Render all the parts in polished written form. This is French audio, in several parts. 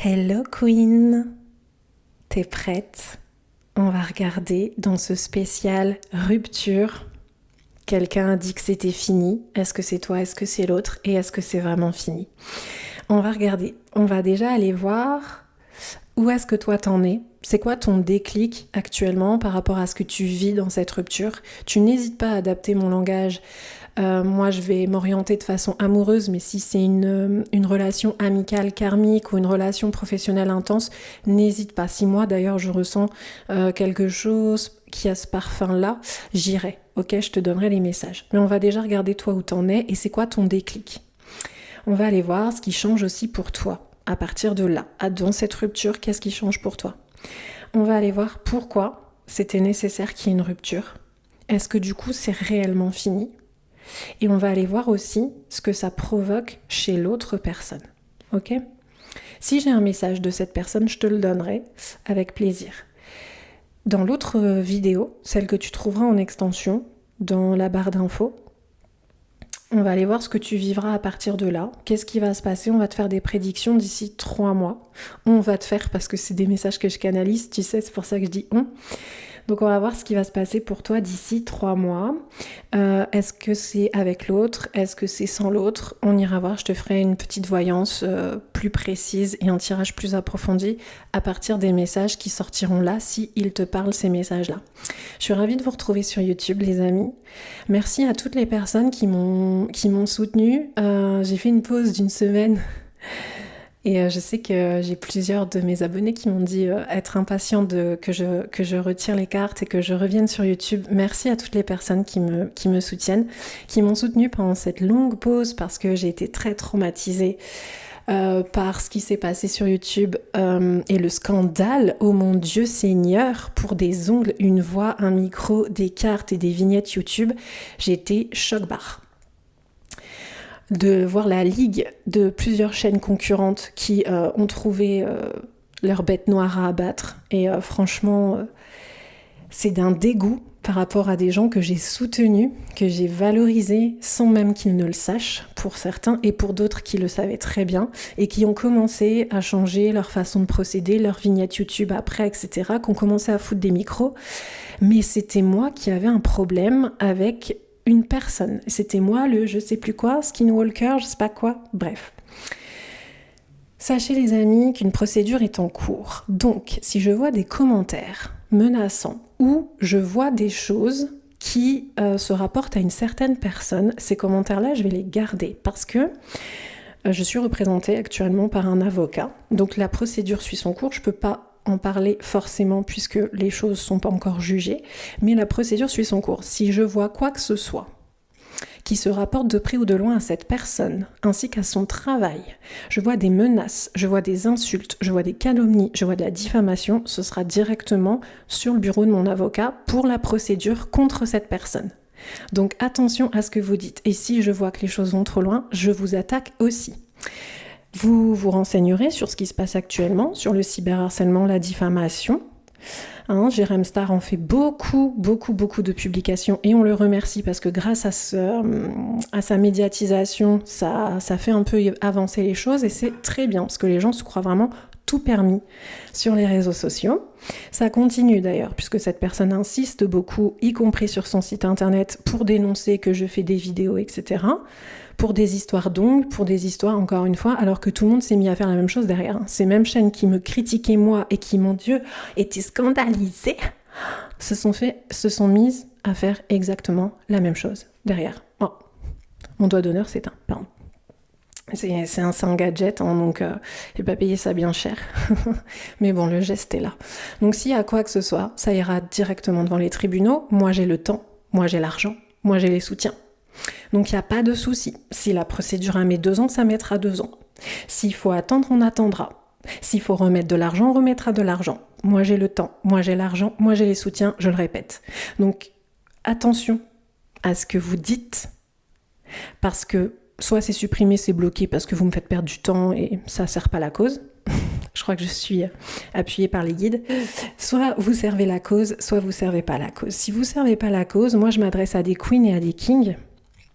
Hello Queen, t'es prête? On va regarder dans ce spécial rupture. Quelqu'un a dit que c'était fini. Est-ce que c'est toi? Est-ce que c'est l'autre? Et est-ce que c'est vraiment fini? On va regarder. On va déjà aller voir où est-ce que toi t'en es. C'est quoi ton déclic actuellement par rapport à ce que tu vis dans cette rupture? Tu n'hésites pas à adapter mon langage. Moi, je vais m'orienter de façon amoureuse, mais si c'est une relation amicale karmique ou une relation professionnelle intense, n'hésite pas. Si moi, d'ailleurs, je ressens quelque chose qui a ce parfum-là, j'irai. Ok, je te donnerai les messages. Mais on va déjà regarder toi où t'en es et c'est quoi ton déclic. On va aller voir ce qui change aussi pour toi. À partir de là, dans cette rupture, qu'est-ce qui change pour toi? On va aller voir pourquoi c'était nécessaire qu'il y ait une rupture. Est-ce que du coup, c'est réellement fini? Et on va aller voir aussi ce que ça provoque chez l'autre personne. Ok? Si j'ai un message de cette personne, je te le donnerai avec plaisir. Dans l'autre vidéo, celle que tu trouveras en extension, dans la barre d'infos, on va aller voir ce que tu vivras à partir de là. Qu'est-ce qui va se passer? On va te faire des prédictions d'ici 3 mois. On va te faire, parce que c'est des messages que je canalise, tu sais, c'est pour ça que je dis on. Donc on va voir ce qui va se passer pour toi d'ici 3 mois. Est-ce que c'est avec l'autre? Est-ce que c'est sans l'autre? On ira voir, je te ferai une petite voyance plus précise et un tirage plus approfondi à partir des messages qui sortiront là, si ils te parlent ces messages-là. Je suis ravie de vous retrouver sur YouTube, les amis. Merci à toutes les personnes qui m'ont soutenue. J'ai fait une pause d'une semaine. Et je sais que j'ai plusieurs de mes abonnés qui m'ont dit être impatients que je retire les cartes et que je revienne sur YouTube. Merci à toutes les personnes qui me soutiennent, qui m'ont soutenue pendant cette longue pause parce que j'ai été très traumatisée par ce qui s'est passé sur YouTube et le scandale, oh mon Dieu Seigneur, pour des ongles, une voix, un micro, des cartes et des vignettes YouTube. J'ai été choc-barre de voir la ligue de plusieurs chaînes concurrentes qui ont trouvé leur bête noire à abattre. Et franchement, c'est d'un dégoût par rapport à des gens que j'ai soutenus, que j'ai valorisés sans même qu'ils ne le sachent, pour certains, et pour d'autres qui le savaient très bien, et qui ont commencé à changer leur façon de procéder, leur vignette YouTube après, etc., qui ont commencé à foutre des micros. Mais c'était moi qui avais un problème avec une personne. C'était moi, le je sais plus quoi, skinwalker, je sais pas quoi, bref. Sachez les amis qu'une procédure est en cours. Donc, si je vois des commentaires menaçants ou je vois des choses qui se rapportent à une certaine personne, ces commentaires-là, je vais les garder parce que je suis représentée actuellement par un avocat. Donc, la procédure suit son cours. Je peux pas en parler forcément puisque les choses sont pas encore jugées, mais la procédure suit son cours. Si je vois quoi que ce soit qui se rapporte de près ou de loin à cette personne, ainsi qu'à son travail, je vois des menaces, je vois des insultes, je vois des calomnies, je vois de la diffamation, ce sera directement sur le bureau de mon avocat pour la procédure contre cette personne. Donc attention à ce que vous dites. Et si je vois que les choses vont trop loin, je vous attaque aussi. Vous vous renseignerez sur ce qui se passe actuellement, sur le cyberharcèlement, la diffamation. Jérém Star en fait beaucoup de publications et on le remercie parce que grâce à sa médiatisation, ça fait un peu avancer les choses et c'est très bien parce que les gens se croient vraiment tout permis sur les réseaux sociaux. Ça continue d'ailleurs puisque cette personne insiste beaucoup, y compris sur son site internet, pour dénoncer que je fais des vidéos, etc., pour des histoires d'ongles, pour des histoires, encore une fois, alors que tout le monde s'est mis à faire la même chose derrière. Ces mêmes chaînes qui me critiquaient moi et qui, mon Dieu, étaient scandalisées, se sont mises à faire exactement la même chose derrière. Oh, mon doigt d'honneur s'éteint, pardon. C'est un gadget, donc j'ai pas payé ça bien cher. Mais bon, le geste est là. Donc s'il y a quoi que ce soit, ça ira directement devant les tribunaux. Moi, j'ai le temps, moi, j'ai l'argent, moi, j'ai les soutiens. Donc il n'y a pas de souci. Si la procédure a mis 2 ans, ça mettra 2 ans. S'il faut attendre, on attendra. S'il faut remettre de l'argent, on remettra de l'argent. Moi j'ai le temps, moi j'ai l'argent, moi j'ai les soutiens, je le répète. Donc attention à ce que vous dites, parce que soit c'est supprimé, c'est bloqué parce que vous me faites perdre du temps et ça ne sert pas la cause. Je crois que je suis appuyée par les guides. Soit vous servez la cause, soit vous ne servez pas la cause. Si vous ne servez pas la cause, moi je m'adresse à des queens et à des kings.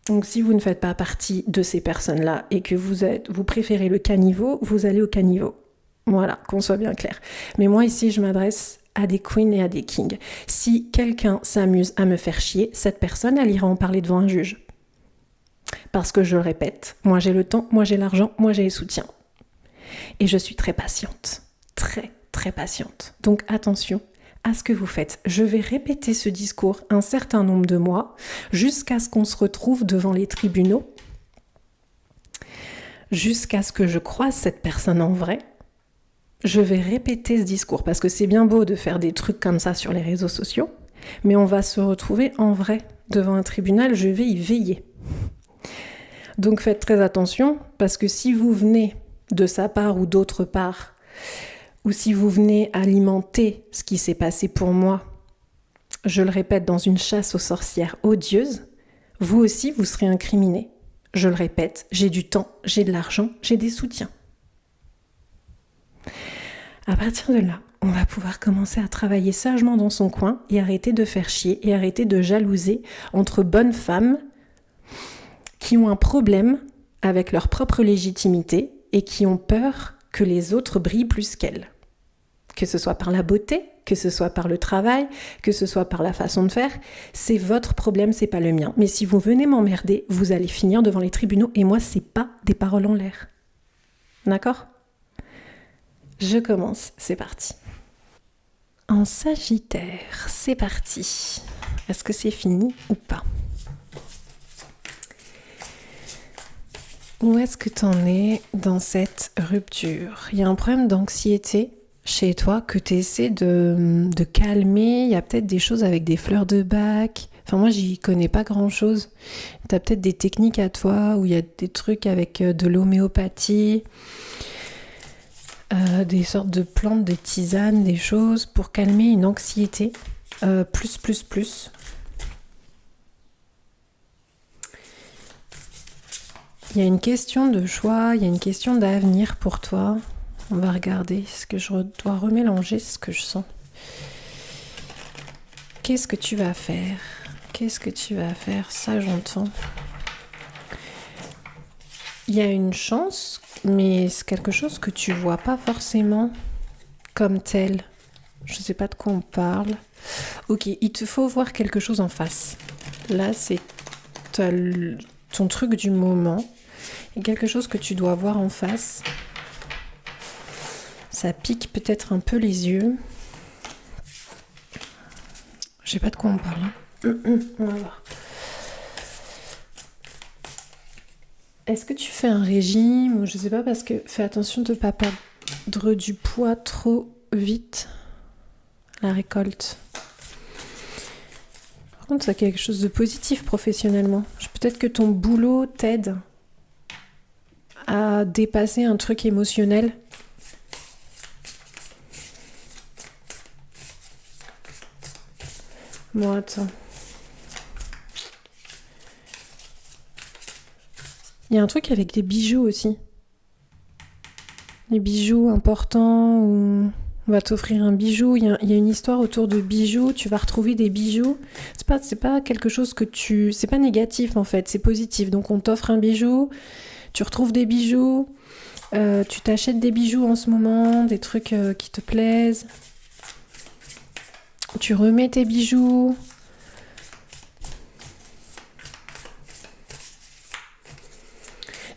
Donc si vous ne faites pas partie de ces personnes-là et que vous préférez le caniveau, vous allez au caniveau. Voilà, qu'on soit bien clair. Mais moi ici, je m'adresse à des queens et à des kings. Si quelqu'un s'amuse à me faire chier, cette personne, elle ira en parler devant un juge. Parce que je le répète, moi j'ai le temps, moi j'ai l'argent, moi j'ai les soutiens. Et je suis très patiente. Très, très patiente. Donc attention à ce que vous faites. Je vais répéter ce discours un certain nombre de mois jusqu'à ce qu'on se retrouve devant les tribunaux, jusqu'à ce que je croise cette personne en vrai. Je vais répéter ce discours parce que c'est bien beau de faire des trucs comme ça sur les réseaux sociaux, mais on va se retrouver en vrai devant un tribunal, je vais y veiller. Donc faites très attention parce que si vous venez de sa part ou d'autre part, ou si vous venez alimenter ce qui s'est passé pour moi, je le répète, dans une chasse aux sorcières odieuse, vous aussi vous serez incriminé. Je le répète, j'ai du temps, j'ai de l'argent, j'ai des soutiens. À partir de là, on va pouvoir commencer à travailler sagement dans son coin et arrêter de faire chier et arrêter de jalouser entre bonnes femmes qui ont un problème avec leur propre légitimité et qui ont peur que les autres brillent plus qu'elles. Que ce soit par la beauté, que ce soit par le travail, que ce soit par la façon de faire, c'est votre problème, c'est pas le mien. Mais si vous venez m'emmerder, vous allez finir devant les tribunaux et moi, c'est pas des paroles en l'air. D'accord ? Je commence, c'est parti. En Sagittaire, c'est parti. Est-ce que c'est fini ou pas ? Où est-ce que t'en es dans cette rupture ? Il y a un problème d'anxiété chez toi que tu essaies de calmer. Il y a peut-être des choses avec des fleurs de bac. Enfin, moi, j'y connais pas grand-chose. Tu as peut-être des techniques à toi où il y a des trucs avec de l'homéopathie, des sortes de plantes, de tisanes, des choses pour calmer une anxiété. Plus. Il y a une question de choix, il y a une question d'avenir pour toi. On va regarder ce que je dois remélanger, ce que je sens. Qu'est-ce que tu vas faire ? Ça, j'entends. Il y a une chance, mais c'est quelque chose que tu vois pas forcément comme tel. Je sais pas de quoi on parle. Ok, il te faut voir quelque chose en face. Là, c'est ton truc du moment. Il y a quelque chose que tu dois voir en face. Ça pique peut-être un peu les yeux. Je sais pas de quoi on parle. On va voir. Est-ce que tu fais un régime ou je sais pas, parce que fais attention de ne pas perdre du poids trop vite. La récolte. Par contre, c'est quelque chose de positif professionnellement. Peut-être que ton boulot t'aide à dépasser un truc émotionnel. Bon, attends. Il y a un truc avec les bijoux aussi. Les bijoux importants où on va t'offrir un bijou. Il y a une histoire autour de bijoux. Tu vas retrouver des bijoux. C'est pas quelque chose que c'est pas négatif en fait, c'est positif. Donc on t'offre un bijou, tu retrouves des bijoux, tu t'achètes des bijoux en ce moment, des trucs qui te plaisent. Tu remets tes bijoux.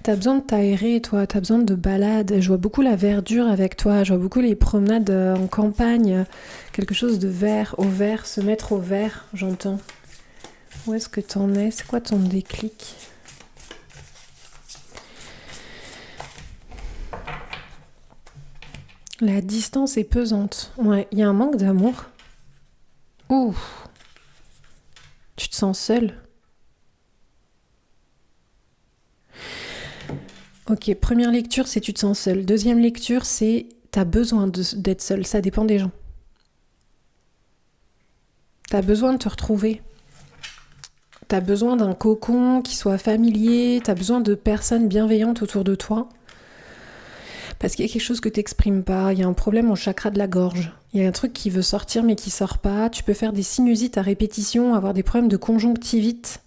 T'as besoin de t'aérer, toi, t'as besoin de balades. Je vois beaucoup la verdure avec toi, je vois beaucoup les promenades en campagne, quelque chose de vert, au vert, se mettre au vert, j'entends. Où est-ce que t'en es ? C'est quoi ton déclic ? La distance est pesante. Ouais, il y a un manque d'amour. Ouh. Tu te sens seule ? Ok, première lecture, c'est tu te sens seule. Deuxième lecture, c'est t'as besoin d'être seule. Ça dépend des gens. T'as besoin de te retrouver. T'as besoin d'un cocon qui soit familier. T'as besoin de personnes bienveillantes autour de toi. Parce qu'il y a quelque chose que t'exprimes pas. Il y a un problème au chakra de la gorge. Il y a un truc qui veut sortir mais qui sort pas. Tu peux faire des sinusites à répétition, avoir des problèmes de conjonctivite.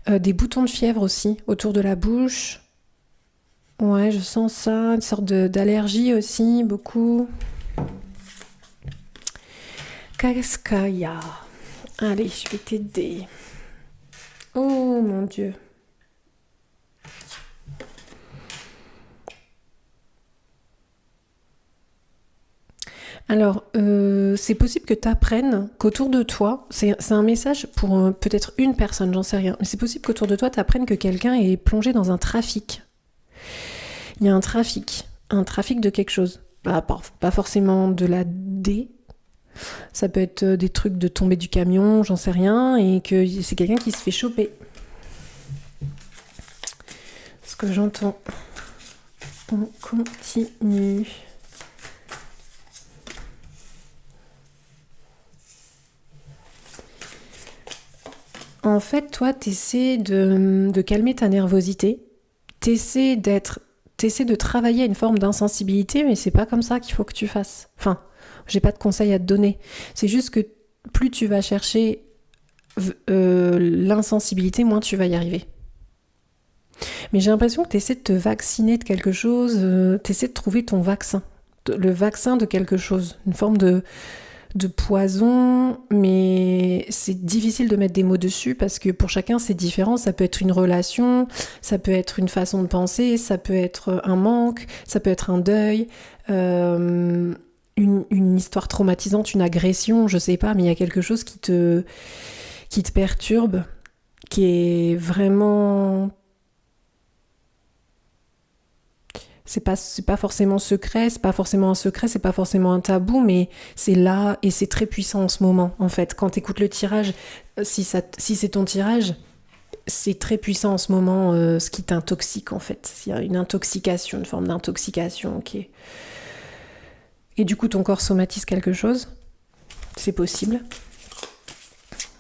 Des boutons de fièvre aussi autour de la bouche. Ouais, je sens ça, une sorte d'allergie aussi, beaucoup. Cascaya. Allez, je vais t'aider. Oh mon Dieu. Alors, c'est possible que tu apprennes qu'autour de toi, c'est un message pour peut-être une personne, j'en sais rien, mais c'est possible qu'autour de toi, tu apprennes que quelqu'un est plongé dans un trafic. Il y a un trafic de quelque chose. Pas forcément de la D, ça peut être des trucs de tomber du camion, j'en sais rien, et que c'est quelqu'un qui se fait choper. Ce que j'entends. On continue. En fait, toi, t'essaies de calmer ta nervosité. T'essaies de travailler à une forme d'insensibilité, mais c'est pas comme ça qu'il faut que tu fasses. Enfin, j'ai pas de conseils à te donner. C'est juste que plus tu vas chercher l'insensibilité, moins tu vas y arriver. Mais j'ai l'impression que tu essaies de te vacciner de quelque chose, tu essaies de trouver ton vaccin, le vaccin de quelque chose, une forme de poison, mais c'est difficile de mettre des mots dessus parce que pour chacun c'est différent. Ça peut être une relation, ça peut être une façon de penser, ça peut être un manque, ça peut être un deuil, une histoire traumatisante, une agression, je sais pas, mais il y a quelque chose qui te perturbe, qui est vraiment... C'est pas forcément secret, c'est pas forcément un secret, c'est pas forcément un tabou, mais c'est là et c'est très puissant en ce moment. En fait, quand t'écoutes le tirage, si c'est ton tirage, c'est très puissant en ce moment, ce qui t'intoxique en fait. Il y a une intoxication, une forme d'intoxication qui est... Et du coup, ton corps somatise quelque chose. C'est possible.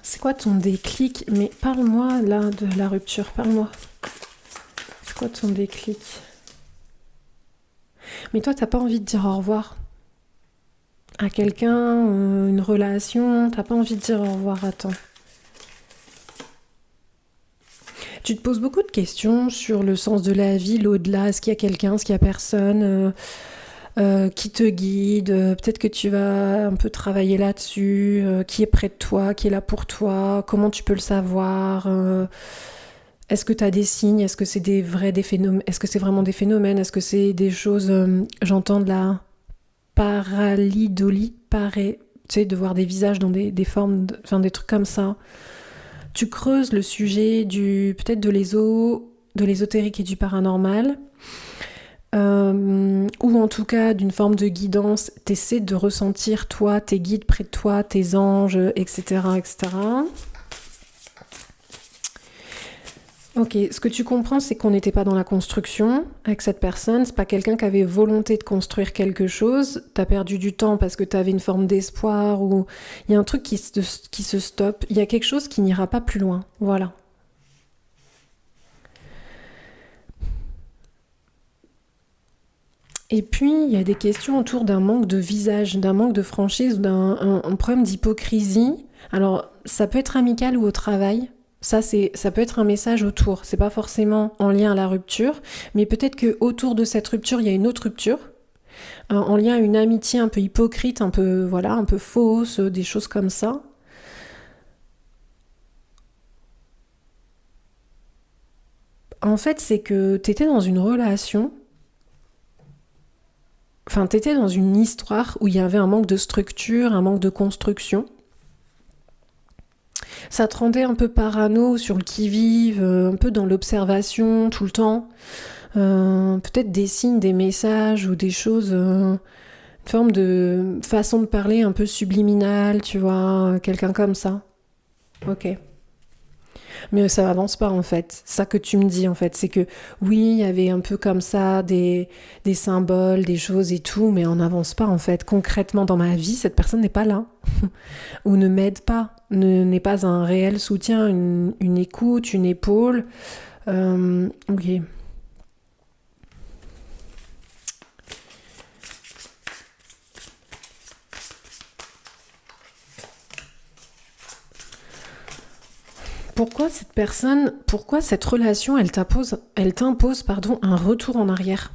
C'est quoi ton déclic? Mais parle-moi là de la rupture, parle-moi. C'est quoi ton déclic? Mais toi, t'as pas envie de dire au revoir à quelqu'un, une relation, t'as pas envie de dire au revoir à temps. Tu te poses beaucoup de questions sur le sens de la vie, l'au-delà, est-ce qu'il y a quelqu'un, est-ce qu'il y a personne qui te guide, peut-être que tu vas un peu travailler là-dessus, qui est près de toi, qui est là pour toi, comment tu peux le savoir, est-ce que tu as des signes, est-ce que c'est des phénomènes, est-ce que c'est vraiment des phénomènes, est-ce que c'est des choses, j'entends de la paralidolie, tu sais, de voir des visages dans des formes, enfin des trucs comme ça. Tu creuses le sujet peut-être de l'ésotérique et du paranormal, ou en tout cas d'une forme de guidance. T'essaies de ressentir toi, tes guides près de toi, tes anges, etc., etc. Ok, ce que tu comprends, c'est qu'on n'était pas dans la construction avec cette personne. C'est pas quelqu'un qui avait volonté de construire quelque chose. T'as perdu du temps parce que t'avais une forme d'espoir ou il y a un truc qui se stoppe. Il y a quelque chose qui n'ira pas plus loin. Voilà. Et puis, il y a des questions autour d'un manque de visage, d'un manque de franchise ou un problème d'hypocrisie. Alors, ça peut être amical ou au travail. Ça peut être un message autour. C'est pas forcément en lien à la rupture, mais peut-être que autour de cette rupture, il y a une autre rupture, en lien à une amitié un peu hypocrite, un peu voilà, un peu fausse, des choses comme ça. En fait, c'est que t'étais dans une relation, enfin t'étais dans une histoire où il y avait un manque de structure, un manque de construction. Ça te rendait un peu parano, sur le qui-vive, un peu dans l'observation tout le temps. Peut-être des signes, des messages ou des choses, une forme de façon de parler un peu subliminale, tu vois, quelqu'un comme ça. Ok. Mais ça avance pas en fait. Ça que tu me dis en fait, c'est que oui, il y avait un peu comme ça des symboles, des choses et tout, mais on n'avance pas en fait. Concrètement dans ma vie, cette personne n'est pas là ou ne m'aide pas, n'est pas un réel soutien, une écoute, une épaule. Ok. Pourquoi cette relation, elle t'impose, pardon, un retour en arrière?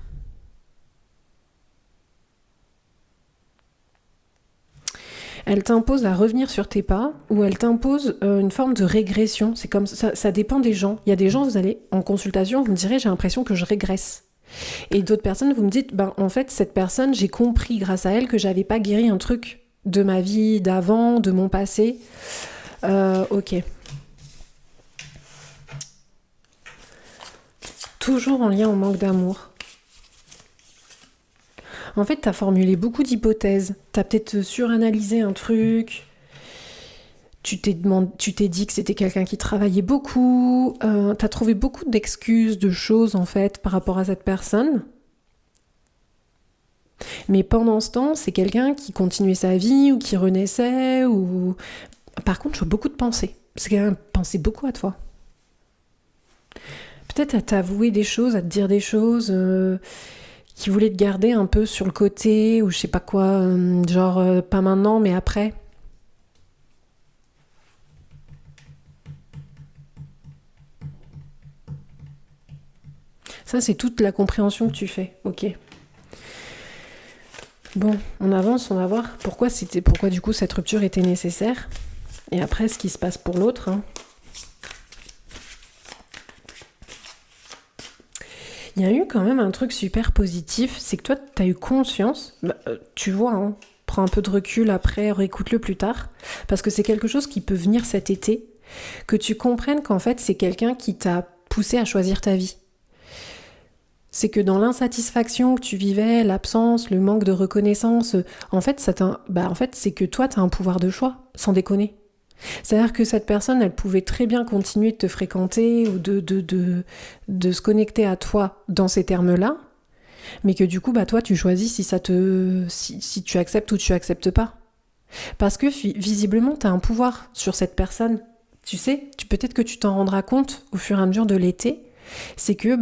Elle t'impose à revenir sur tes pas ou elle t'impose une forme de régression. C'est comme ça dépend des gens. Il y a des gens, vous allez en consultation, vous me direz j'ai l'impression que je régresse. Et d'autres personnes, vous me dites en fait cette personne, j'ai compris grâce à elle que j'avais pas guéri un truc de ma vie d'avant, de mon passé. Ok. Toujours en lien au manque d'amour. En fait, t'as formulé beaucoup d'hypothèses. T'as peut-être suranalysé un truc. Tu t'es dit que c'était quelqu'un qui travaillait beaucoup. T'as trouvé beaucoup d'excuses, de choses en fait par rapport à cette personne. Mais pendant ce temps, c'est quelqu'un qui continuait sa vie ou qui renaissait ou... Par contre, je vois beaucoup de pensées. C'est quelqu'un qui pensait beaucoup à toi. Peut-être à t'avouer des choses, à te dire des choses qui voulaient te garder un peu sur le côté ou je sais pas quoi, genre pas maintenant mais après. Ça, c'est toute la compréhension que tu fais. Ok. Bon, on avance, on va voir pourquoi du coup cette rupture était nécessaire. Et après, ce qui se passe pour l'autre. Hein. Il y a eu quand même un truc super positif, c'est que toi, tu as eu conscience, tu vois, hein, prends un peu de recul après, réécoute-le plus tard, parce que c'est quelque chose qui peut venir cet été, que tu comprennes qu'en fait, c'est quelqu'un qui t'a poussé à choisir ta vie. C'est que dans l'insatisfaction que tu vivais, l'absence, le manque de reconnaissance, en fait, c'est que toi, tu as un pouvoir de choix, sans déconner. C'est-à-dire que cette personne, elle pouvait très bien continuer de te fréquenter ou de se connecter à toi dans ces termes-là, mais que du coup, toi, tu choisis si tu acceptes ou tu acceptes pas. Parce que visiblement, tu as un pouvoir sur cette personne. Tu sais, peut-être que tu t'en rendras compte au fur et à mesure de l'été, c'est que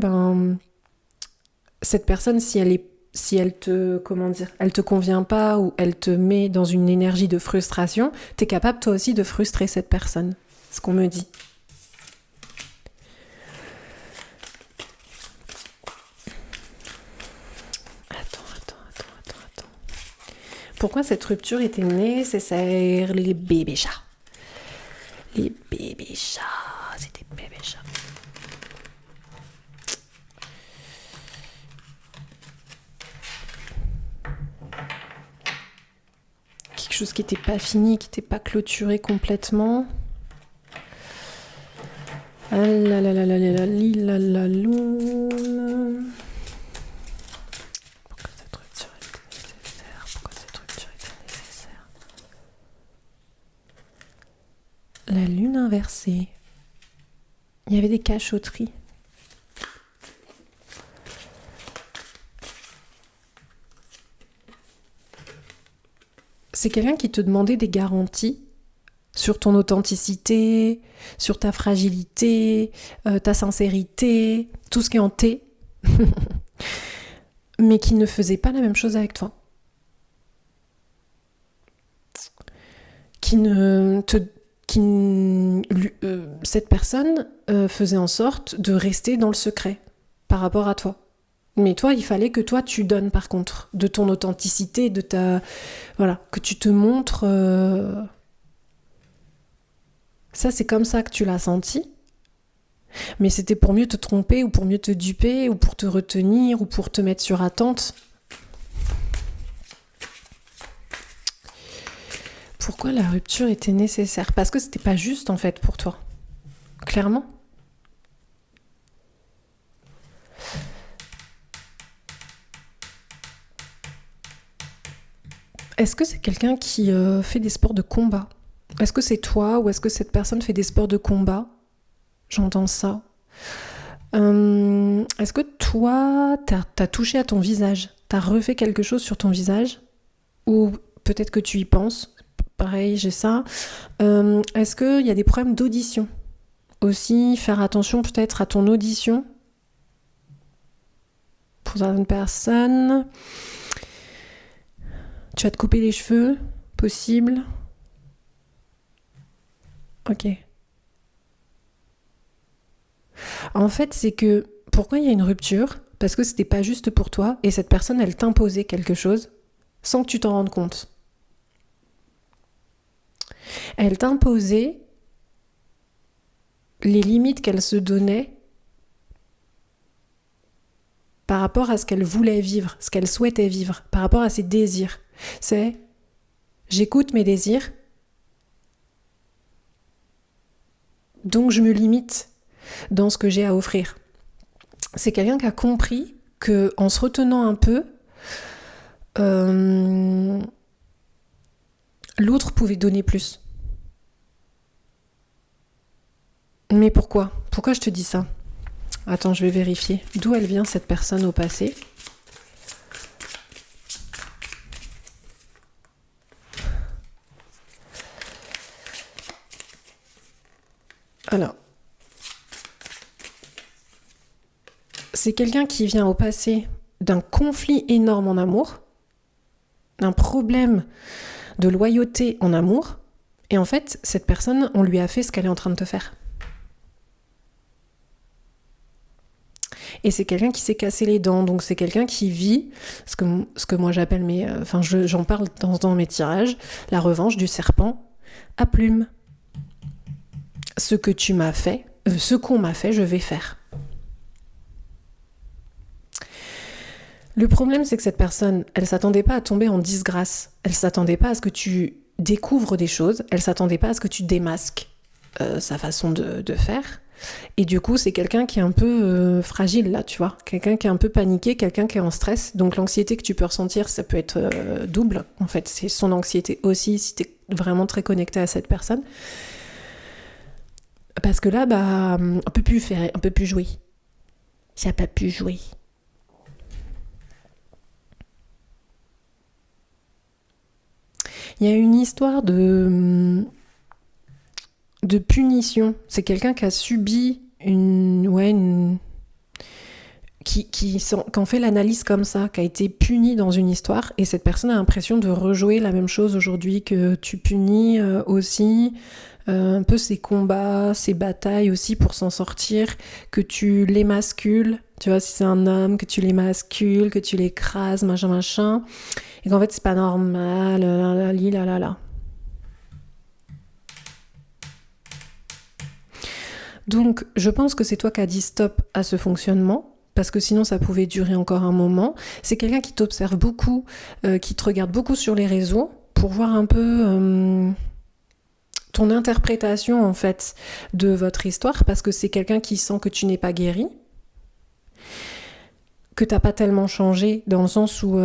cette personne, si elle te convient pas ou elle te met dans une énergie de frustration, t'es capable toi aussi de frustrer cette personne. C'est ce qu'on me dit. Attends. Pourquoi cette rupture était nécessaire? Les bébés chats. Les bébés chats, c'est des bébés chats. Quelque chose qui n'était pas fini, qui n'était pas clôturé complètement. Ah là là là là là là là là. Pourquoi cette rupture était nécessaire? La lune inversée. Il y avait des cachotteries. C'est quelqu'un qui te demandait des garanties sur ton authenticité, sur ta fragilité, ta sincérité, tout ce qui est en T, mais qui ne faisait pas la même chose avec toi. Cette personne faisait en sorte de rester dans le secret par rapport à toi. Mais toi, il fallait que toi, tu donnes par contre, de ton authenticité, que tu te montres... Ça, c'est comme ça que tu l'as senti. Mais c'était pour mieux te tromper ou pour mieux te duper ou pour te retenir ou pour te mettre sur attente. Pourquoi la rupture était nécessaire? Parce que c'était pas juste en fait pour toi. Clairement. Est-ce que c'est quelqu'un qui fait des sports de combat? Est-ce que c'est toi ou est-ce que cette personne fait des sports de combat? J'entends ça. Est-ce que toi, t'as touché à ton visage? T'as refait quelque chose sur ton visage? Ou peut-être que tu y penses? Pareil, j'ai ça. Est-ce qu'il y a des problèmes d'audition? Aussi, faire attention peut-être à ton audition. Pour certaines personnes... Tu vas te couper les cheveux? Possible? Ok. En fait, c'est que pourquoi il y a une rupture ? Parce que c'était pas juste pour toi et cette personne, elle t'imposait quelque chose sans que tu t'en rendes compte. Elle t'imposait les limites qu'elle se donnait par rapport à ce qu'elle voulait vivre, ce qu'elle souhaitait vivre, par rapport à ses désirs. C'est j'écoute mes désirs, donc je me limite dans ce que j'ai à offrir. C'est quelqu'un qui a compris qu'en se retenant un peu, l'autre pouvait donner plus. Mais pourquoi ? Pourquoi je te dis ça ? Attends, je vais vérifier. D'où elle vient cette personne au passé ? Alors, c'est quelqu'un qui vient au passé d'un conflit énorme en amour, d'un problème de loyauté en amour, et en fait, cette personne, on lui a fait ce qu'elle est en train de te faire. Et c'est quelqu'un qui s'est cassé les dents, donc c'est quelqu'un qui vit ce que moi j'appelle, j'en parle dans mes tirages, la revanche du serpent à plumes. Ce que tu m'as fait, ce qu'on m'a fait, je vais faire. Le problème, c'est que cette personne, elle s'attendait pas à tomber en disgrâce. Elle s'attendait pas à ce que tu découvres des choses. Elle s'attendait pas à ce que tu démasques sa façon de faire. Et du coup, c'est quelqu'un qui est un peu fragile, là, tu vois. Quelqu'un qui est un peu paniqué, quelqu'un qui est en stress. Donc l'anxiété que tu peux ressentir, ça peut être double. En fait, c'est son anxiété aussi, si tu es vraiment très connecté à cette personne. Parce que là, on peut plus jouer. Ça n'a pas pu jouer. Il y a une histoire de punition. C'est quelqu'un qui a subi qui en fait l'analyse comme ça, qui a été puni dans une histoire, et cette personne a l'impression de rejouer la même chose aujourd'hui, que tu punis aussi un peu ses combats, ses batailles aussi pour s'en sortir, que tu l'émascules, tu vois, si c'est un homme, que tu l'émascules, que tu l'écrases, machin, et qu'en fait c'est pas normal, là. Donc je pense que c'est toi qui as dit stop à ce fonctionnement, parce que sinon ça pouvait durer encore un moment. C'est quelqu'un qui t'observe beaucoup, qui te regarde beaucoup sur les réseaux, pour voir un peu ton interprétation en fait de votre histoire, parce que c'est quelqu'un qui sent que tu n'es pas guéri, que t'as pas tellement changé, dans le sens où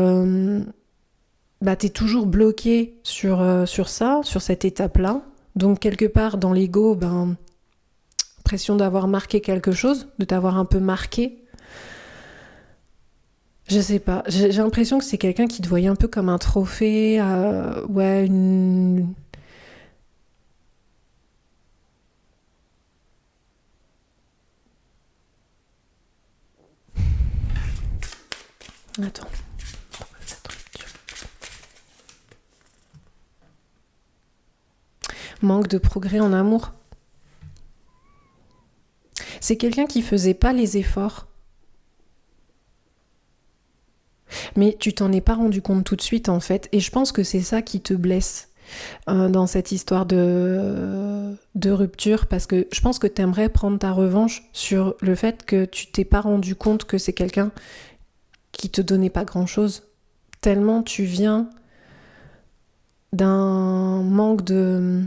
t'es toujours bloqué sur ça, sur cette étape-là. Donc quelque part dans l'ego, pression d'avoir marqué quelque chose, de t'avoir un peu marqué. Je sais pas, j'ai l'impression que c'est quelqu'un qui te voyait un peu comme un trophée, Attends. Manque de progrès en amour. C'est quelqu'un qui faisait pas les efforts. Mais tu t'en es pas rendu compte tout de suite en fait, et je pense que c'est ça qui te blesse dans cette histoire de rupture, parce que je pense que t'aimerais prendre ta revanche sur le fait que tu t'es pas rendu compte que c'est quelqu'un qui te donnait pas grand chose, tellement tu viens d'un manque de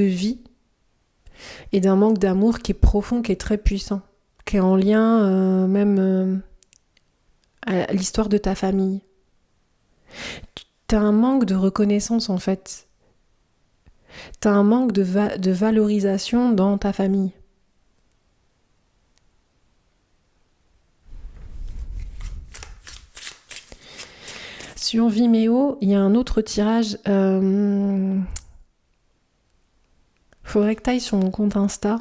vie et d'un manque d'amour qui est profond, qui est très puissant, qui est en lien à l'histoire de ta famille. T'as un manque de reconnaissance en fait. T'as un manque de valorisation dans ta famille. Sur Vimeo, il y a un autre tirage. Faudrait que tu ailles sur mon compte Insta.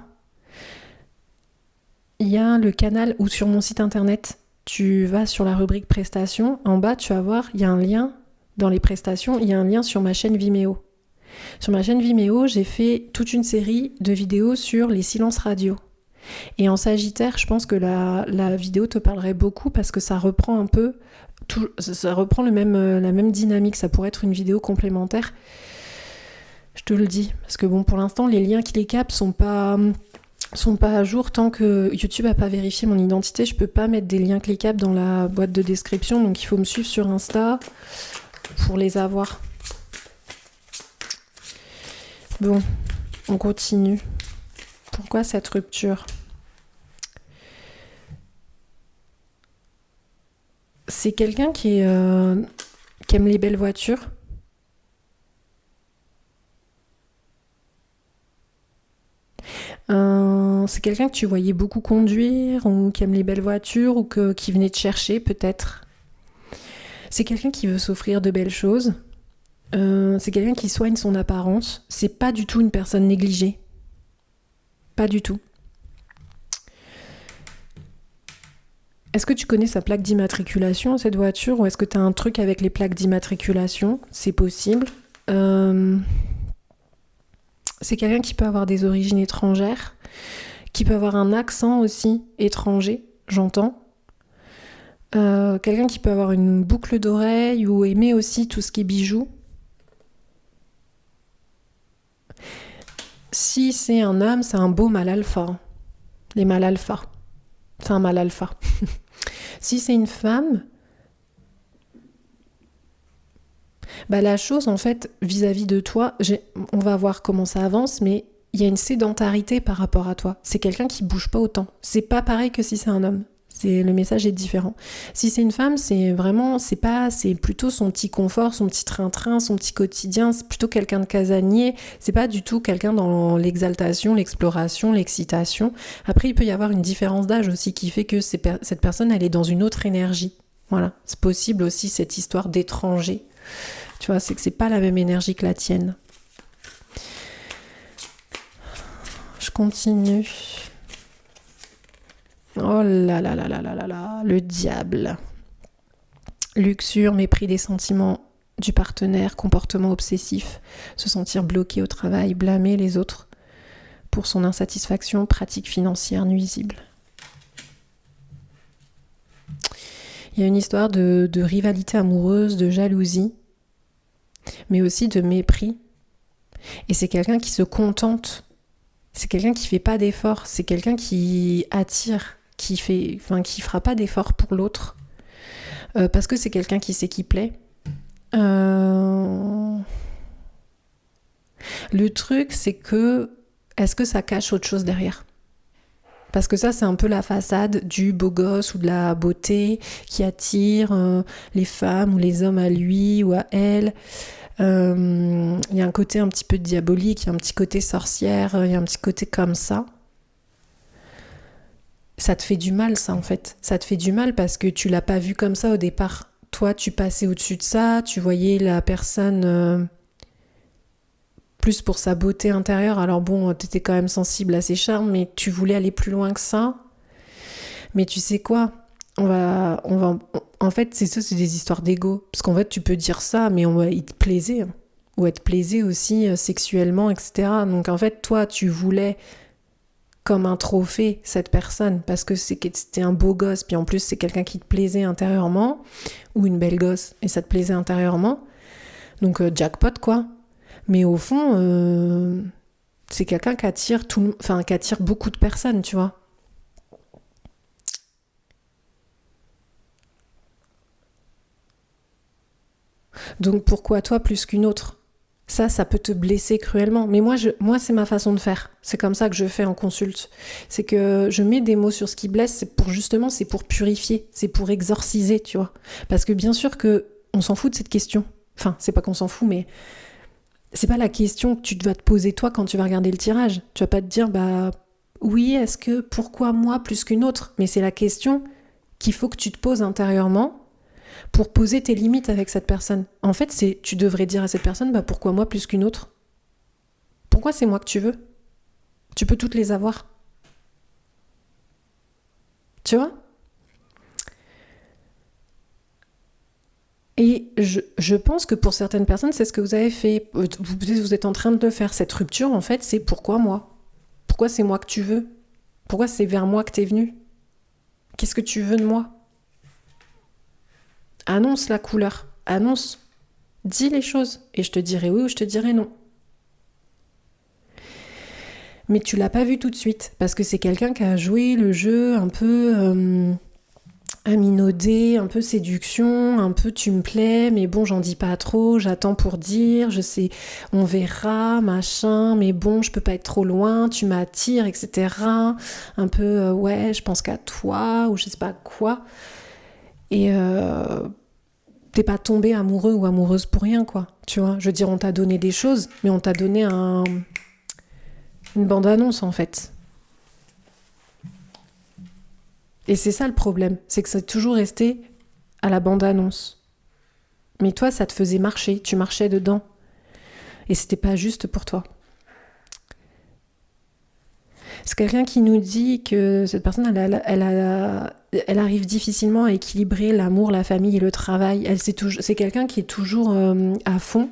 Il y a le canal, ou sur mon site internet, tu vas sur la rubrique prestations. En bas, tu vas voir, il y a un lien dans les prestations, il y a un lien sur ma chaîne Vimeo. Sur ma chaîne Vimeo, j'ai fait toute une série de vidéos sur les silences radio. Et en Sagittaire, je pense que la vidéo te parlerait beaucoup parce que ça reprend un peu, ça reprend la même dynamique. Ça pourrait être une vidéo complémentaire. Je te le dis. Parce que bon, pour l'instant, les liens qui les capent sont pas à jour tant que YouTube n'a pas vérifié mon identité. Je peux pas mettre des liens cliquables dans la boîte de description. Donc il faut me suivre sur Insta pour les avoir. Bon, on continue. Pourquoi cette rupture ? C'est quelqu'un qui aime les belles voitures. C'est quelqu'un que tu voyais beaucoup conduire ou qui aime les belles voitures ou qui venait te chercher peut-être. C'est quelqu'un qui veut s'offrir de belles choses. C'est quelqu'un qui soigne son apparence. C'est pas du tout une personne négligée. Pas du tout. Est-ce que tu connais sa plaque d'immatriculation, cette voiture, ou est-ce que tu as un truc avec les plaques d'immatriculation ? C'est possible. C'est quelqu'un qui peut avoir des origines étrangères, qui peut avoir un accent aussi étranger, j'entends. Quelqu'un qui peut avoir une boucle d'oreille ou aimer aussi tout ce qui est bijoux. Si c'est un homme, c'est un beau mâle alpha. Les mâles alpha. C'est un mâle alpha. Si c'est une femme, la chose en fait vis-à-vis de toi, on va voir comment ça avance, mais il y a une sédentarité par rapport à toi. C'est quelqu'un qui bouge pas autant. C'est pas pareil que si c'est un homme. Le message est différent. Si c'est une femme, c'est plutôt son petit confort, son petit train-train, son petit quotidien. C'est plutôt quelqu'un de casanier. C'est pas du tout quelqu'un dans l'exaltation, l'exploration, l'excitation. Après, il peut y avoir une différence d'âge aussi qui fait que cette personne, elle est dans une autre énergie. Voilà. C'est possible aussi cette histoire d'étranger. Tu vois, c'est que c'est pas la même énergie que la tienne. Je continue. Oh là là là là là là là, le diable. Luxure, mépris des sentiments du partenaire, comportement obsessif, se sentir bloqué au travail, blâmer les autres pour son insatisfaction, pratique financière nuisible. Il y a une histoire de rivalité amoureuse, de jalousie, mais aussi de mépris. Et c'est quelqu'un qui se contente. C'est quelqu'un qui fait pas d'efforts. C'est quelqu'un qui attire, qui fera pas d'efforts pour l'autre. Parce que c'est quelqu'un qui sait qui plaît. Le truc, c'est que est-ce que ça cache autre chose derrière ? Parce que ça, c'est un peu la façade du beau gosse ou de la beauté qui attire les femmes ou les hommes à lui ou à elle. Il y a un côté un petit peu diabolique, il y a un petit côté sorcière, il y a un petit côté comme ça. Ça te fait du mal, ça, en fait. Ça te fait du mal parce que tu l'as pas vu comme ça au départ. Toi, tu passais au-dessus de ça, tu voyais la personne plus pour sa beauté intérieure. Alors bon, t'étais quand même sensible à ses charmes, mais tu voulais aller plus loin que ça. Mais tu sais quoi ? En fait, c'est des histoires d'ego. Parce qu'en fait, tu peux dire ça, mais il te plaisait. Ou elle te plaisait aussi sexuellement, etc. Donc en fait, toi, tu voulais comme un trophée cette personne parce que c'était un beau gosse, puis en plus, c'est quelqu'un qui te plaisait intérieurement, ou une belle gosse, et ça te plaisait intérieurement. Donc jackpot, quoi. Mais au fond, c'est quelqu'un qui attire beaucoup de personnes, tu vois. Donc pourquoi toi plus qu'une autre ? Ça peut te blesser cruellement. Mais moi, c'est ma façon de faire. C'est comme ça que je fais en consulte. C'est que je mets des mots sur ce qui blesse, c'est pour purifier, c'est pour exorciser, tu vois. Parce que bien sûr que on s'en fout de cette question. Enfin, c'est pas qu'on s'en fout, mais c'est pas la question que tu vas te poser toi quand tu vas regarder le tirage. Tu vas pas te dire, oui, pourquoi moi plus qu'une autre ? Mais c'est la question qu'il faut que tu te poses intérieurement pour poser tes limites avec cette personne. En fait, tu devrais dire à cette personne, pourquoi moi plus qu'une autre ? Pourquoi c'est moi que tu veux ? Tu peux toutes les avoir. Tu vois ? Et je pense que pour certaines personnes, c'est ce que vous avez fait. Vous êtes en train de le faire. Cette rupture, en fait, c'est pourquoi moi ? Pourquoi c'est moi que tu veux ? Pourquoi c'est vers moi que t'es venu ? Qu'est-ce que tu veux de moi ? Annonce la couleur. Annonce. Dis les choses. Et je te dirai oui ou je te dirai non. Mais tu l'as pas vu tout de suite. Parce que c'est quelqu'un qui a joué le jeu un peu... aminaudé, un peu séduction, un peu tu me plais, mais bon, j'en dis pas trop, j'attends pour dire, je sais, on verra, machin, mais bon, je peux pas être trop loin, tu m'attires, etc. Un peu, ouais, je pense qu'à toi, ou je sais pas quoi. Et t'es pas tombé amoureux ou amoureuse pour rien, quoi. Tu vois, je veux dire, on t'a donné des choses, mais on t'a donné une bande-annonce, en fait. Et c'est ça le problème, c'est que c'est toujours resté à la bande-annonce. Mais toi, ça te faisait marcher, tu marchais dedans. Et c'était pas juste pour toi. C'est quelqu'un qui nous dit que cette personne, elle arrive difficilement à équilibrer l'amour, la famille et le travail. C'est quelqu'un qui est toujours à fond,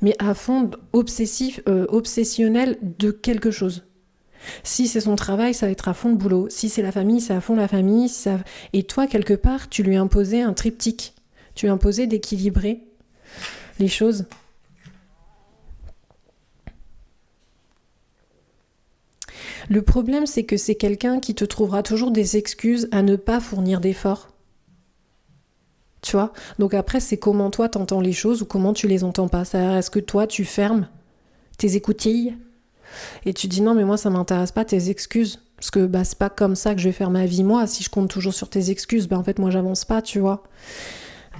mais à fond obsessionnel de quelque chose. Si c'est son travail, ça va être à fond le boulot. Si c'est la famille, c'est à fond la famille. Et toi, quelque part, tu lui imposais un triptyque. Tu lui imposais d'équilibrer les choses. Le problème, c'est que c'est quelqu'un qui te trouvera toujours des excuses à ne pas fournir d'efforts. Tu vois ? Donc après, c'est comment toi t'entends les choses ou comment tu les entends pas. C'est-à-dire, est-ce que toi, tu fermes tes écoutilles et tu dis non mais moi ça m'intéresse pas tes excuses parce que c'est pas comme ça que je vais faire ma vie moi, si je compte toujours sur tes excuses en fait moi j'avance pas, tu vois.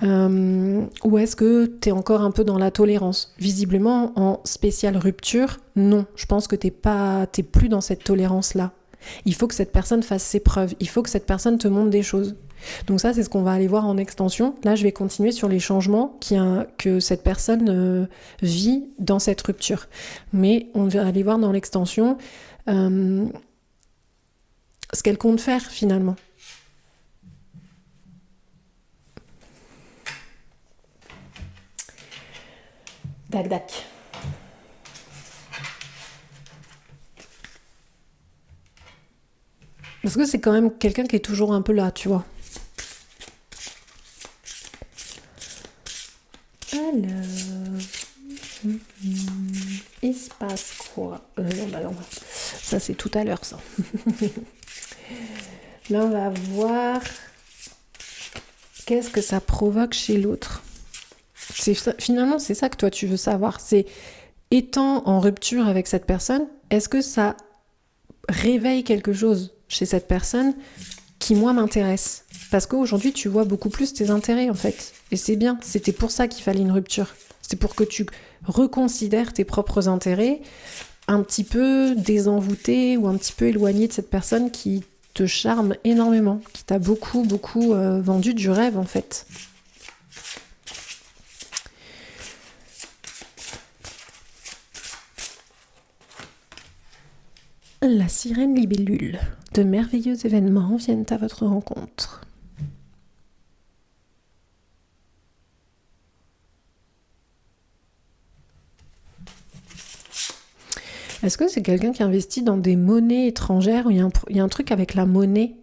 Ou est-ce que t'es encore un peu dans la tolérance ? Visiblement en spéciale rupture, non, je pense que t'es plus dans cette tolérance là. Il faut que cette personne fasse ses preuves, il faut que cette personne te montre des choses. Donc ça, c'est ce qu'on va aller voir en extension. Là, je vais continuer sur les changements que cette personne vit dans cette rupture. Mais on va aller voir dans l'extension ce qu'elle compte faire finalement. Dac, dac. Parce que c'est quand même quelqu'un qui est toujours un peu là, tu vois. Alors, il se passe quoi ? Non. Ça c'est tout à l'heure ça. Là on va voir qu'est-ce que ça provoque chez l'autre. Finalement c'est ça que toi tu veux savoir. C'est étant en rupture avec cette personne, est-ce que ça réveille quelque chose chez cette personne qui moi m'intéresse ? Parce qu'aujourd'hui tu vois beaucoup plus tes intérêts en fait. Et c'est bien, c'était pour ça qu'il fallait une rupture. C'est pour que tu reconsidères tes propres intérêts, un petit peu désenvoûté ou un petit peu éloigné de cette personne qui te charme énormément, qui t'a beaucoup vendu du rêve en fait. La sirène libellule. De merveilleux événements viennent à votre rencontre. Est-ce que c'est quelqu'un qui investit dans des monnaies étrangères ? Il y a un truc avec la monnaie.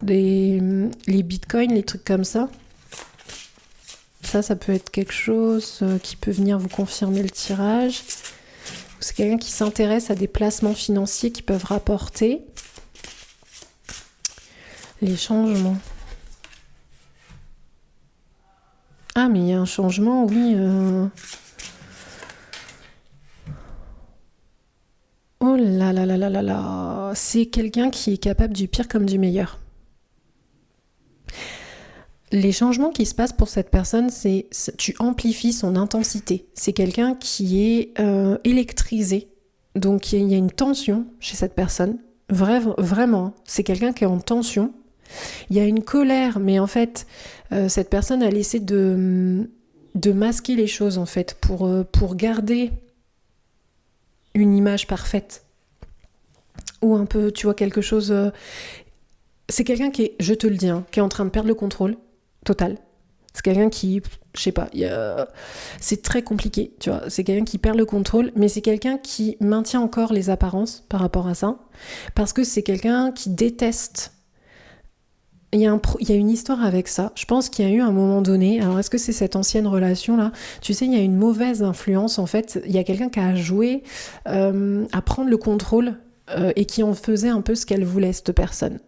Les bitcoins, les trucs comme ça. Ça peut être quelque chose qui peut venir vous confirmer le tirage. C'est quelqu'un qui s'intéresse à des placements financiers qui peuvent rapporter. Les changements. Ah, mais il y a un changement, oui. Oh là là là là là là. C'est quelqu'un qui est capable du pire comme du meilleur. Les changements qui se passent pour cette personne, c'est tu amplifies son intensité. C'est quelqu'un qui est électrisé. Donc il y a une tension chez cette personne. Vraiment, c'est quelqu'un qui est en tension. Il y a une colère, mais en fait, cette personne, elle essaie de masquer les choses, en fait, pour garder une image parfaite. Ou un peu, tu vois, quelque chose... c'est quelqu'un qui est, je te le dis, qui est en train de perdre le contrôle total. C'est quelqu'un qui, je sais pas, c'est très compliqué, tu vois. C'est quelqu'un qui perd le contrôle, mais c'est quelqu'un qui maintient encore les apparences par rapport à ça, parce que c'est quelqu'un qui déteste. Il y a une histoire avec ça. Je pense qu'il y a eu un moment donné, alors est-ce que c'est cette ancienne relation-là? Tu sais, il y a une mauvaise influence, en fait. Il y a quelqu'un qui a joué à prendre le contrôle et qui en faisait un peu ce qu'elle voulait, cette personne.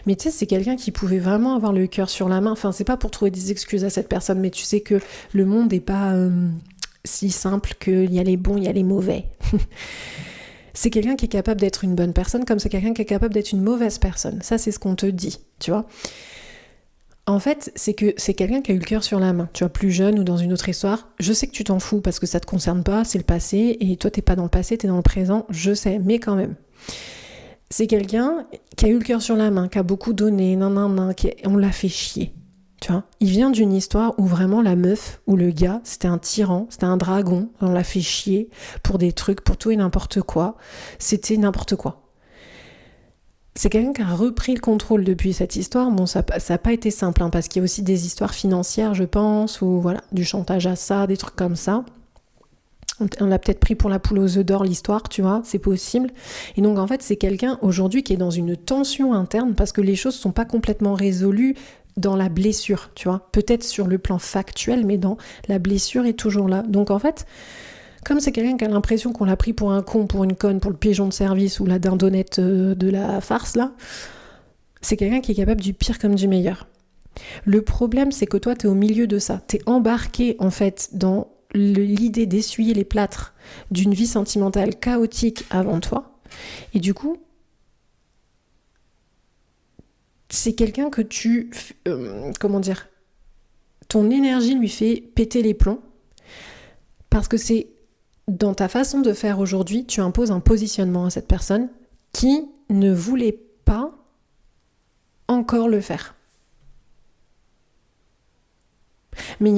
Mais tu sais, c'est quelqu'un qui pouvait vraiment avoir le cœur sur la main. Enfin, c'est pas pour trouver des excuses à cette personne, mais tu sais que le monde n'est pas si simple qu'il y a les bons, il y a les mauvais. C'est quelqu'un qui est capable d'être une bonne personne, comme c'est quelqu'un qui est capable d'être une mauvaise personne. Ça, c'est ce qu'on te dit, tu vois. En fait, c'est que c'est quelqu'un qui a eu le cœur sur la main. Tu vois, plus jeune ou dans une autre histoire. Je sais que tu t'en fous parce que ça te concerne pas, c'est le passé, et toi, t'es pas dans le passé, t'es dans le présent, je sais, mais quand même. C'est quelqu'un qui a eu le cœur sur la main, qui a beaucoup donné, on l'a fait chier. Tu vois, il vient d'une histoire où vraiment la meuf ou le gars, c'était un tyran, c'était un dragon, on l'a fait chier pour des trucs, pour tout et n'importe quoi. C'était n'importe quoi. C'est quelqu'un qui a repris le contrôle depuis cette histoire. Bon, ça n'a pas été simple, hein, parce qu'il y a aussi des histoires financières, je pense, ou voilà, du chantage à ça, des trucs comme ça. On l'a peut-être pris pour la poule aux œufs d'or, l'histoire, tu vois, c'est possible. Et donc, en fait, c'est quelqu'un aujourd'hui qui est dans une tension interne parce que les choses sont pas complètement résolues dans la blessure, tu vois. Peut-être sur le plan factuel, mais dans la blessure est toujours là. Donc, en fait, comme c'est quelqu'un qui a l'impression qu'on l'a pris pour un con, pour une conne, pour le pigeon de service ou la dindonnette de la farce, là, c'est quelqu'un qui est capable du pire comme du meilleur. Le problème, c'est que toi, t'es au milieu de ça. T'es embarqué, en fait, dans l'idée d'essuyer les plâtres d'une vie sentimentale chaotique avant toi, et du coup c'est quelqu'un que ton énergie lui fait péter les plombs parce que c'est dans ta façon de faire aujourd'hui, tu imposes un positionnement à cette personne qui ne voulait pas encore le faire. Mais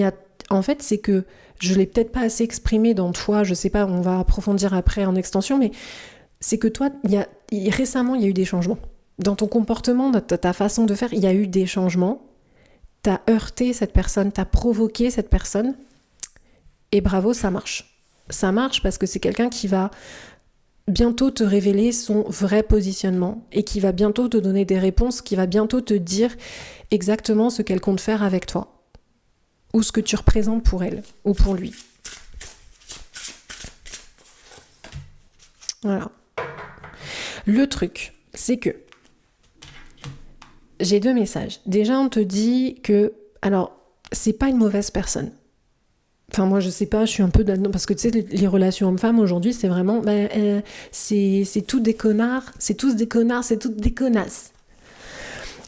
en fait, c'est que je l'ai peut-être pas assez exprimé dans toi, je sais pas, on va approfondir après en extension, mais c'est que toi, récemment, il y a eu des changements. Dans ton comportement, dans ta façon de faire, il y a eu des changements. T'as heurté cette personne, t'as provoqué cette personne, et bravo, ça marche. Ça marche parce que c'est quelqu'un qui va bientôt te révéler son vrai positionnement et qui va bientôt te donner des réponses, qui va bientôt te dire exactement ce qu'elle compte faire avec toi. Ou ce que tu représentes pour elle, ou pour lui. Voilà. Le truc, c'est que j'ai 2 messages. Déjà, on te dit que, alors, c'est pas une mauvaise personne. Enfin, moi, je sais pas, je suis un peu là-dedans, parce que tu sais, les relations hommes-femmes aujourd'hui, c'est vraiment, c'est tous des connards, c'est tous des connards, c'est toutes des connasses.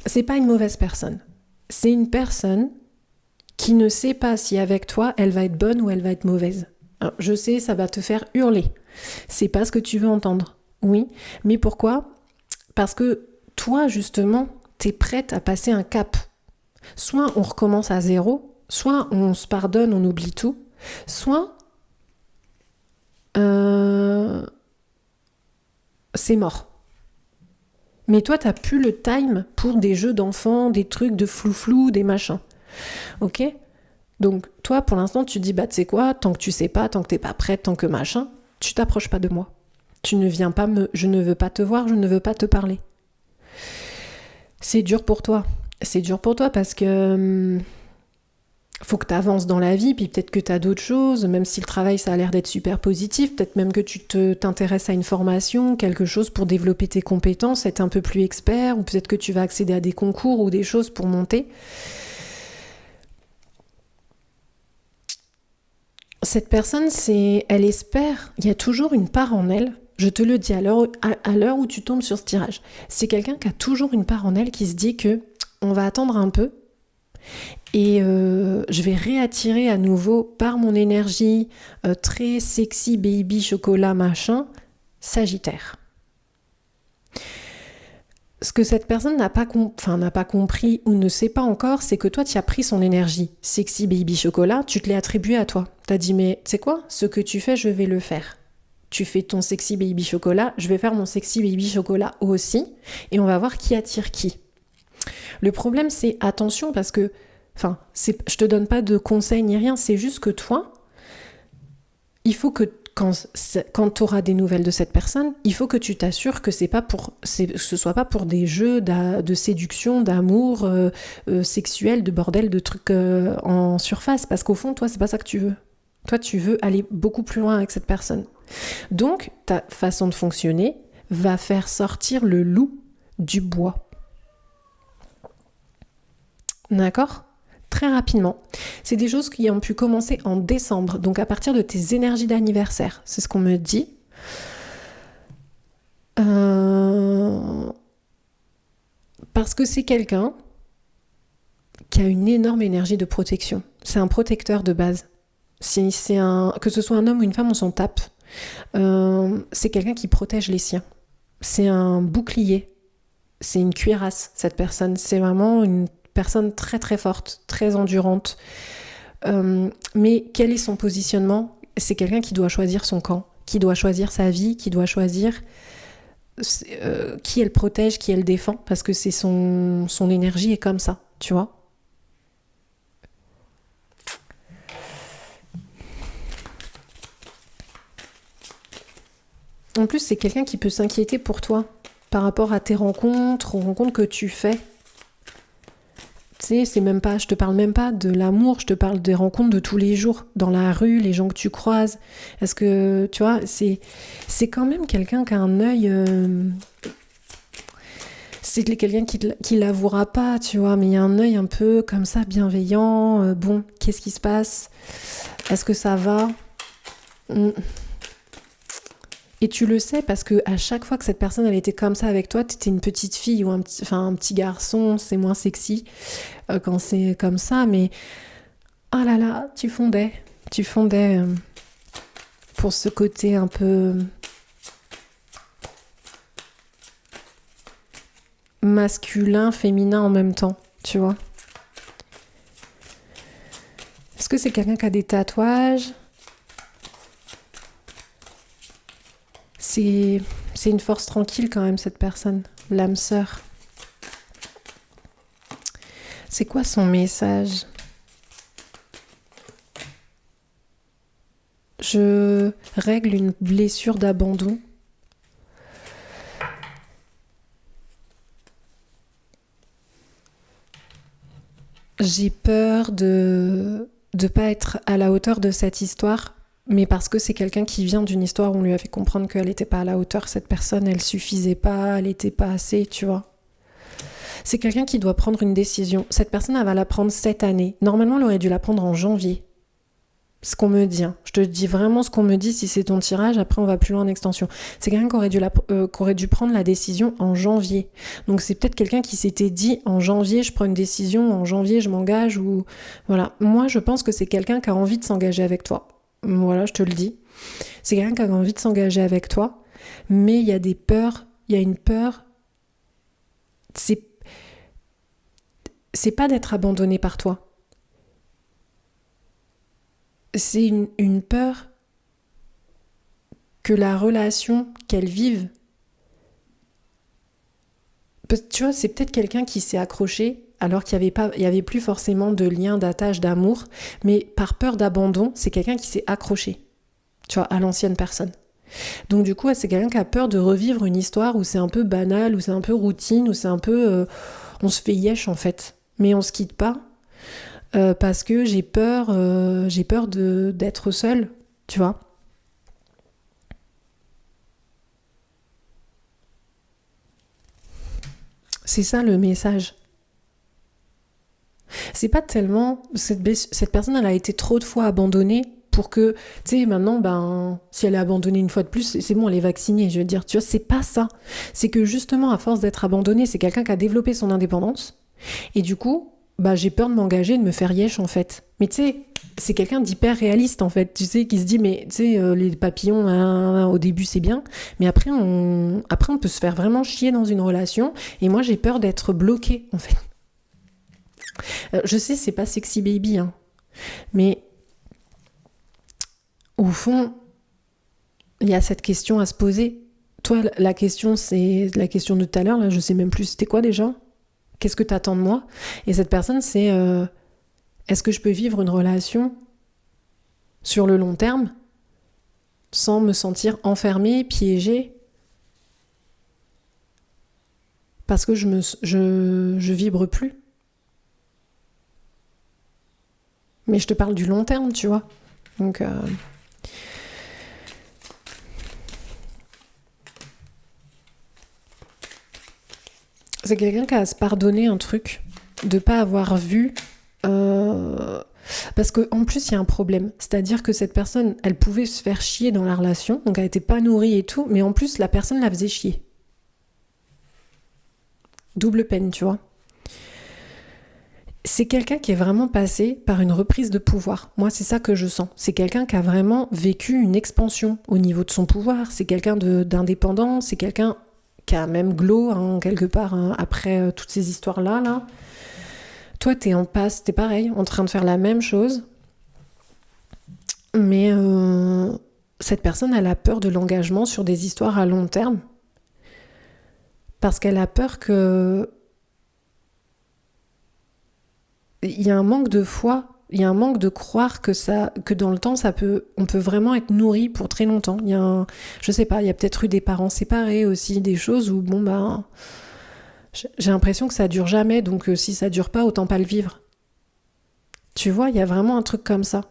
C'est pas une mauvaise personne. C'est une personne qui ne sait pas si avec toi, elle va être bonne ou elle va être mauvaise. Alors, je sais, ça va te faire hurler. C'est pas ce que tu veux entendre. Oui, mais pourquoi ? Parce que toi, justement, t'es prête à passer un cap. Soit on recommence à zéro, soit on se pardonne, on oublie tout, soit c'est mort. Mais toi, t'as plus le time pour des jeux d'enfants, des trucs de flou-flou, des machins. Ok ? Donc, toi, pour l'instant, tu dis, tu sais quoi, tant que tu sais pas, tant que t'es pas prête, tant que machin, tu t'approches pas de moi. Tu ne viens pas je ne veux pas te voir, je ne veux pas te parler. C'est dur pour toi. C'est dur pour toi parce que faut que tu avances dans la vie, puis peut-être que tu as d'autres choses, même si le travail, ça a l'air d'être super positif, peut-être même que tu t'intéresses à une formation, quelque chose pour développer tes compétences, être un peu plus expert, ou peut-être que tu vas accéder à des concours ou des choses pour monter. Cette personne, elle espère, il y a toujours une part en elle, je te le dis à l'heure où tu tombes sur ce tirage, c'est quelqu'un qui a toujours une part en elle qui se dit que on va attendre un peu et je vais réattirer à nouveau par mon énergie très sexy, baby, chocolat, machin, Sagittaire. Ce que cette personne n'a pas compris ou ne sait pas encore, c'est que toi, tu as pris son énergie. Sexy baby chocolat, tu te l'as attribué à toi. Tu as dit, mais tu sais quoi ? Ce que tu fais, je vais le faire. Tu fais ton sexy baby chocolat, je vais faire mon sexy baby chocolat aussi, et on va voir qui attire qui. Le problème, c'est attention, parce que Enfin, je te donne pas de conseils ni rien, c'est juste que toi, il faut que quand tu auras des nouvelles de cette personne, il faut que tu t'assures que ce soit pas pour des jeux de séduction, d'amour sexuel, de bordel, de trucs en surface. Parce qu'au fond, toi, c'est pas ça que tu veux. Toi, tu veux aller beaucoup plus loin avec cette personne. Donc, ta façon de fonctionner va faire sortir le loup du bois. D'accord ? Très rapidement. C'est des choses qui ont pu commencer en décembre, donc à partir de tes énergies d'anniversaire. C'est ce qu'on me dit. Parce que c'est quelqu'un qui a une énorme énergie de protection. C'est un protecteur de base. Que ce soit un homme ou une femme, on s'en tape. C'est quelqu'un qui protège les siens. C'est un bouclier. C'est une cuirasse, cette personne. C'est vraiment une personne très très forte, très endurante. Mais quel est son positionnement ? C'est quelqu'un qui doit choisir son camp, qui doit choisir sa vie, qui doit choisir qui elle protège, qui elle défend, parce que c'est son énergie est comme ça, tu vois. En plus, c'est quelqu'un qui peut s'inquiéter pour toi par rapport à tes rencontres, aux rencontres que tu fais. Tu sais, je te parle même pas de l'amour, je te parle des rencontres de tous les jours, dans la rue, les gens que tu croises. Est-ce que, tu vois, c'est quand même quelqu'un qui a un œil... c'est quelqu'un qui l'avouera pas, tu vois, mais il y a un œil un peu comme ça, bienveillant. Bon, qu'est-ce qui se passe ? Est-ce que ça va ? Et tu le sais parce que à chaque fois que cette personne elle était comme ça avec toi, t'étais une petite fille ou un petit garçon, c'est moins sexy quand c'est comme ça, mais oh là là, tu fondais pour ce côté un peu masculin, féminin en même temps, tu vois. Est-ce que c'est quelqu'un qui a des tatouages ? C'est une force tranquille quand même, cette personne, l'âme sœur. C'est quoi son message ? Je règle une blessure d'abandon. J'ai peur de pas être à la hauteur de cette histoire. Mais parce que c'est quelqu'un qui vient d'une histoire où on lui a fait comprendre qu'elle n'était pas à la hauteur, cette personne, elle suffisait pas, elle n'était pas assez, tu vois. C'est quelqu'un qui doit prendre une décision. Cette personne, elle va la prendre cette année. Normalement, elle aurait dû la prendre en janvier. Ce qu'on me dit. Hein. Je te dis vraiment ce qu'on me dit si c'est ton tirage. Après, on va plus loin en extension. C'est quelqu'un qui aurait dû prendre la décision en janvier. Donc, c'est peut-être quelqu'un qui s'était dit en janvier, je prends une décision, en janvier, je m'engage. Ou voilà. Moi, je pense que c'est quelqu'un qui a envie de s'engager avec toi. Voilà, je te le dis. C'est quelqu'un qui a envie de s'engager avec toi, mais il y a des peurs, il y a une peur. C'est pas d'être abandonné par toi. C'est une peur que la relation qu'elle vive. Tu vois, c'est peut-être quelqu'un qui s'est accroché alors qu'il y avait plus forcément de lien, d'attache, d'amour, mais par peur d'abandon, c'est quelqu'un qui s'est accroché, tu vois, à l'ancienne personne. Donc du coup, c'est quelqu'un qui a peur de revivre une histoire où c'est un peu banal, où c'est un peu routine, où c'est un peu... on se fait yesh en fait, mais on se quitte pas parce que j'ai peur d'être seule, tu vois. C'est ça le message. C'est pas tellement... Cette personne, elle a été trop de fois abandonnée pour que, tu sais, maintenant, si elle est abandonnée une fois de plus, c'est bon, elle est vaccinée, je veux dire. Tu vois, c'est pas ça. C'est que justement, à force d'être abandonnée, c'est quelqu'un qui a développé son indépendance. Et du coup, j'ai peur de m'engager, de me faire yesh, en fait. Mais tu sais, c'est quelqu'un d'hyper réaliste, en fait. Tu sais, qui se dit, mais tu sais, les papillons, au début, c'est bien. Mais après, on peut se faire vraiment chier dans une relation. Et moi, j'ai peur d'être bloquée, en fait. Je sais, c'est pas sexy baby, hein. Mais au fond, il y a cette question à se poser. Toi, la question, c'est la question de tout à l'heure, là, je sais même plus c'était quoi déjà. Qu'est-ce que t'attends de moi ? Et cette personne, c'est Est-ce que je peux vivre une relation sur le long terme sans me sentir enfermée, piégée, parce que je vibre plus? Mais je te parle du long terme, tu vois. Donc, c'est quelqu'un qui a à se pardonner un truc, de pas avoir vu... Parce qu'en plus, il y a un problème. C'est-à-dire que cette personne, elle pouvait se faire chier dans la relation, donc elle était pas nourrie et tout, mais en plus, la personne la faisait chier. Double peine, tu vois. C'est quelqu'un qui est vraiment passé par une reprise de pouvoir. Moi, c'est ça que je sens. C'est quelqu'un qui a vraiment vécu une expansion au niveau de son pouvoir. C'est quelqu'un d'indépendant. C'est quelqu'un qui a même glow, hein, quelque part, hein, après toutes ces histoires-là, là. Toi, t'es en passe, t'es pareil, en train de faire la même chose. Mais cette personne, elle a peur de l'engagement sur des histoires à long terme. Parce qu'elle a peur que... Il y a un manque de foi, il y a un manque de croire que dans le temps, on peut vraiment être nourri pour très longtemps. Je sais pas, il y a peut-être eu des parents séparés aussi, des choses où, j'ai l'impression que ça dure jamais, donc si ça dure pas, autant pas le vivre. Tu vois, il y a vraiment un truc comme ça.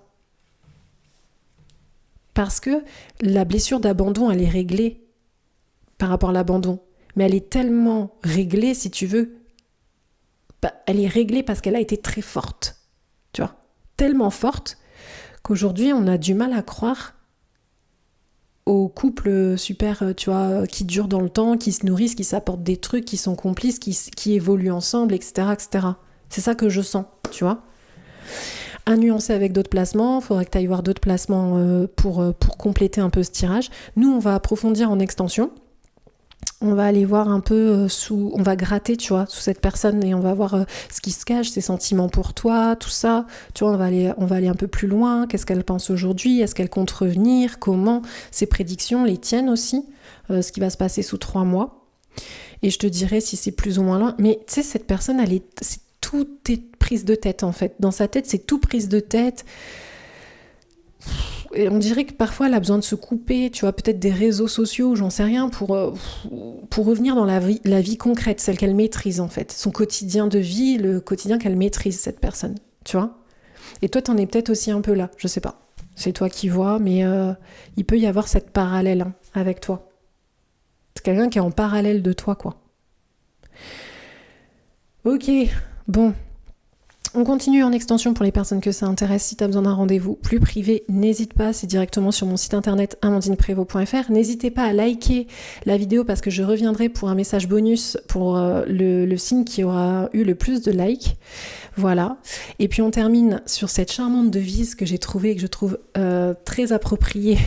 Parce que la blessure d'abandon, elle est réglée par rapport à l'abandon. Mais elle est tellement réglée, si tu veux, elle est réglée parce qu'elle a été très forte. Tu vois, tellement forte qu'aujourd'hui, on a du mal à croire aux couples super, tu vois, qui durent dans le temps, qui se nourrissent, qui s'apportent des trucs, qui sont complices, qui évoluent ensemble, etc., etc. C'est ça que je sens, tu vois. À nuancer avec d'autres placements, il faudrait que tu ailles voir d'autres placements pour compléter un peu ce tirage. Nous, on va approfondir en extension. On va aller voir un peu on va gratter, tu vois, sous cette personne et on va voir ce qui se cache, ses sentiments pour toi, tout ça. Tu vois, on va aller un peu plus loin. Qu'est-ce qu'elle pense aujourd'hui? Est-ce qu'elle compte revenir? Comment? Ses prédictions, les tiennes aussi. Ce qui va se passer sous 3 mois. Et je te dirai si c'est plus ou moins loin. Mais tu sais, cette personne, tout est prise de tête en fait. Dans sa tête, c'est tout prise de tête. Et on dirait que parfois elle a besoin de se couper, tu vois, peut-être des réseaux sociaux, j'en sais rien, pour revenir dans la vie concrète, celle qu'elle maîtrise en fait, son quotidien de vie, le quotidien qu'elle maîtrise, cette personne, tu vois. Et toi, t'en es peut-être aussi un peu là, je sais pas. C'est toi qui vois, mais il peut y avoir cette parallèle hein, avec toi. C'est quelqu'un qui est en parallèle de toi, quoi. Ok, bon. On continue en extension pour les personnes que ça intéresse. Si tu as besoin d'un rendez-vous plus privé, n'hésite pas, c'est directement sur mon site internet amandineprévost.fr. N'hésitez pas à liker la vidéo parce que je reviendrai pour un message bonus pour le signe qui aura eu le plus de likes. Voilà. Et puis on termine sur cette charmante devise que j'ai trouvée et que je trouve très appropriée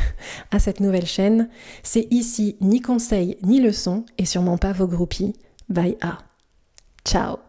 à cette nouvelle chaîne. C'est ici ni conseil ni leçon et sûrement pas vos groupies. Bye. Ciao.